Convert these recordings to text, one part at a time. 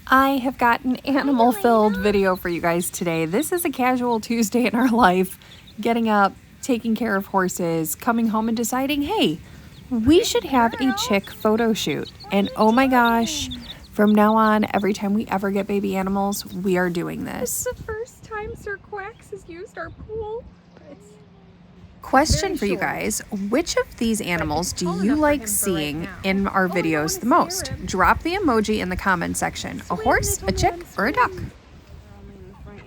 I have got an animal-filled video for you guys today. This is a casual Tuesday in our life, getting up, taking care of horses, coming home and deciding, hey, we should have a chick photo shoot. And oh my gosh, from now on, every time we ever get baby animals, we are doing this. This is the first time Sir Quacks has used our pool. Question for you guys, which of these animals do you like seeing in our videos the most? Drop the emoji in the comment section. A horse, a chick, or a duck?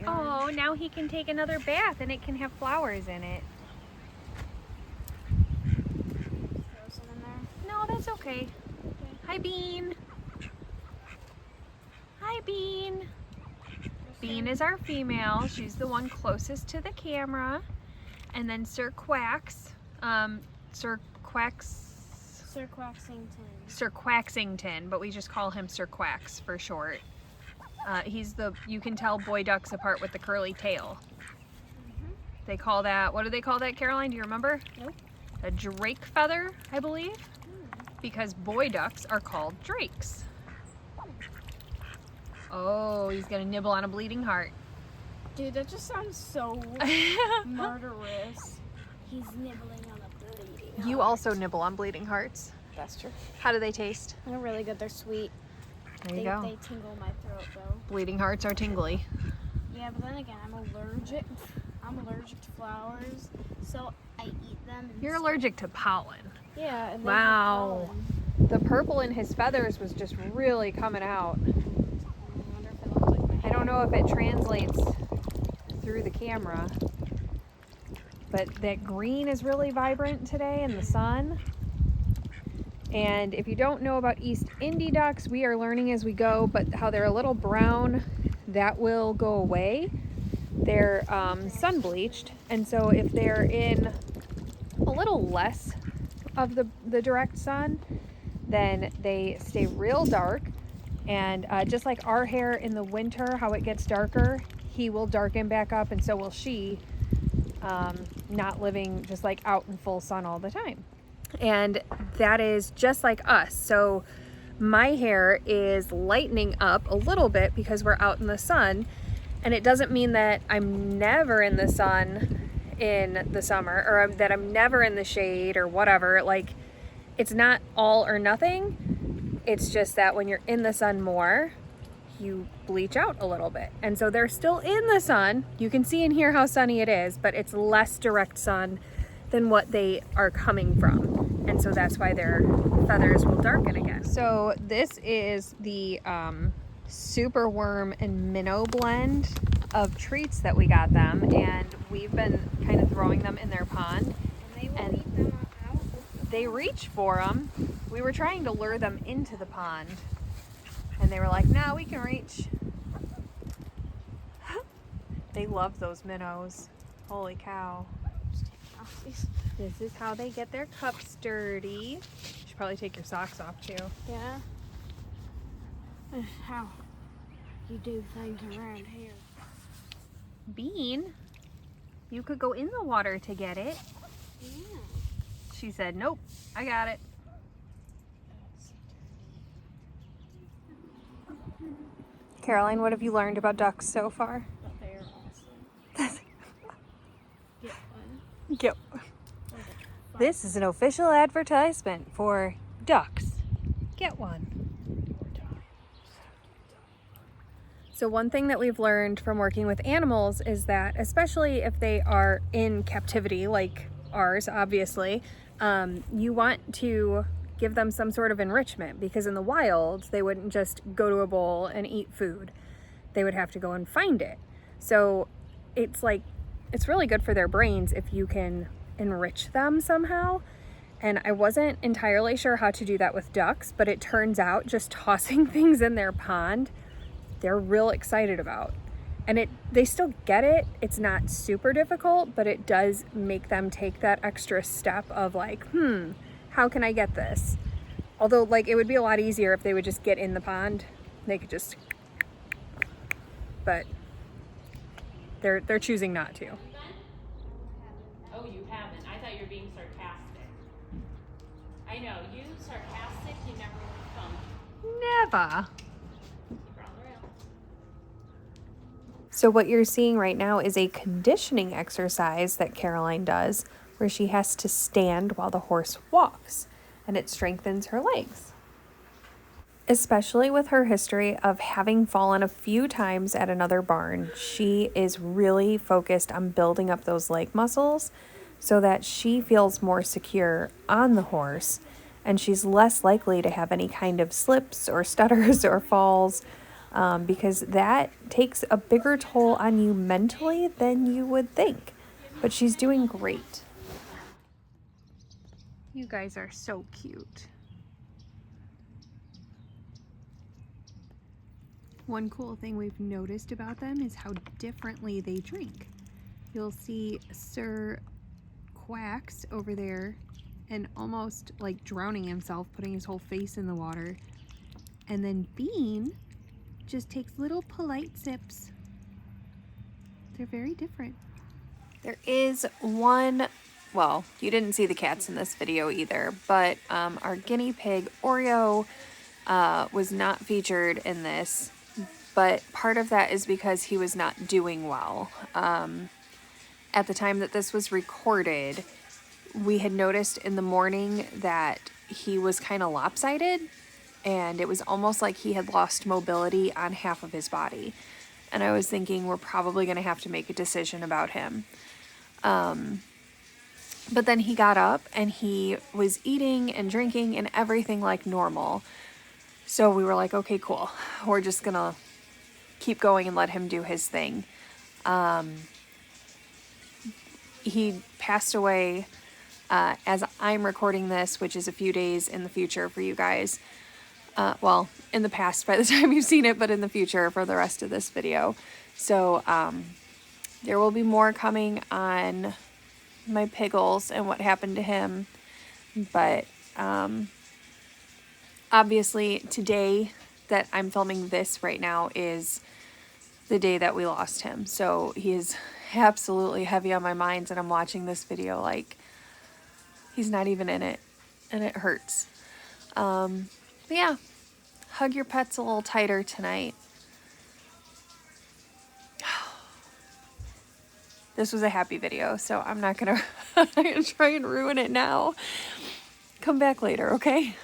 Oh, now he can take another bath and it can have flowers in it. No, that's okay. Hi, Bean. Hi, Bean. Bean is our female. She's the one closest to the camera. And then Sir Quacks, Sir Quacksington, but we just call him Sir Quacks for short. He's you can tell boy ducks apart with the curly tail. They call that, what do they call that, Caroline? Do you remember? Nope. A drake feather, I believe, because boy ducks are called drakes. Oh, he's gonna nibble on a bleeding heart. Dude, that just sounds so murderous. He's nibbling on a bleeding heart. You also nibble on bleeding hearts. That's true. How do they taste? They're really good. They're sweet. There you go. They tingle my throat though. Bleeding hearts are tingly. Yeah, but then again, I'm allergic to flowers, so I eat them. You're allergic to pollen. Yeah. And Wow. The purple in his feathers was just really coming out. I wonder if it looks like my I don't know if it translates through the camera, but that green is really vibrant today in the sun. And if you don't know about East Indy ducks, we are learning as we go, but how they're a little brown, that will go away. They're sun bleached, and so if they're in a little less of the direct sun, then they stay real dark. And just like our hair in the winter, how it gets darker, he will darken back up, and so will she, not living just like out in full sun all the time. And that is just like us. So my hair is lightening up a little bit because we're out in the sun, and it doesn't mean that I'm never in the sun in the summer, or that I'm never in the shade or whatever. Like, it's not all or nothing. It's just that when you're in the sun more, you bleach out a little bit. And so they're still in the sun. You can see and hear how sunny it is, but it's less direct sun than what they are coming from. And so that's why their feathers will darken again. So this is the super worm and minnow blend of treats that we got them, and we've been kind of throwing them in their pond. And they reach for them. We were trying to lure them into the pond, and they were like, "No, we can reach." They love those minnows. Holy cow. This is how they get their cups dirty. You should probably take your socks off too. Yeah. How you do things around here. Bean, you could go in the water to get it. Yeah. She said, nope, I got it. Caroline, what have you learned about ducks so far? But they're awesome. Get one. Yep. This is an official advertisement for ducks. Get one. So one thing that we've learned from working with animals is that, especially if they are in captivity, like ours, obviously, you want to give them some sort of enrichment, because in the wild, they wouldn't just go to a bowl and eat food. They would have to go and find it. So it's really good for their brains if you can enrich them somehow. And I wasn't entirely sure how to do that with ducks, but it turns out just tossing things in their pond, they're real excited about. And they still get it. It's not super difficult, but it does make them take that extra step of like, how can I get this? Although, like, it would be a lot easier if they would just get in the pond. They could just, but they're choosing not to. Oh, you haven't. I thought you were being sarcastic. I know, you sarcastic, you never would come. Never. Keep her on the rail. So what you're seeing right now is a conditioning exercise that Caroline does where she has to stand while the horse walks, and it strengthens her legs. Especially with her history of having fallen a few times at another barn, she is really focused on building up those leg muscles so that she feels more secure on the horse, and she's less likely to have any kind of slips or stutters or falls, because that takes a bigger toll on you mentally than you would think. But she's doing great. You guys are so cute. One cool thing we've noticed about them is how differently they drink. You'll see Sir Quacks over there and almost like drowning himself, putting his whole face in the water. And then Bean just takes little polite sips. They're very different. There is one, well, you didn't see the cats in this video either, but our guinea pig Oreo was not featured in this, but part of that is because he was not doing well. At the time that this was recorded, we had noticed in the morning that he was kind of lopsided, and it was almost like he had lost mobility on half of his body. And I was thinking we're probably going to have to make a decision about him. But then he got up and he was eating and drinking and everything like normal. So we were like, okay, cool. We're just going to keep going and let him do his thing. He passed away as I'm recording this, which is a few days in the future for you guys. Well, in the past by the time you've seen it, but in the future for the rest of this video. So there will be more coming on my Piggles and what happened to him. But obviously today that I'm filming this right now is the day that we lost him. So he is absolutely heavy on my mind, and I'm watching this video like he's not even in it, and it hurts. But yeah, hug your pets a little tighter tonight. This was a happy video, so I'm not gonna try and ruin it now. Come back later, okay?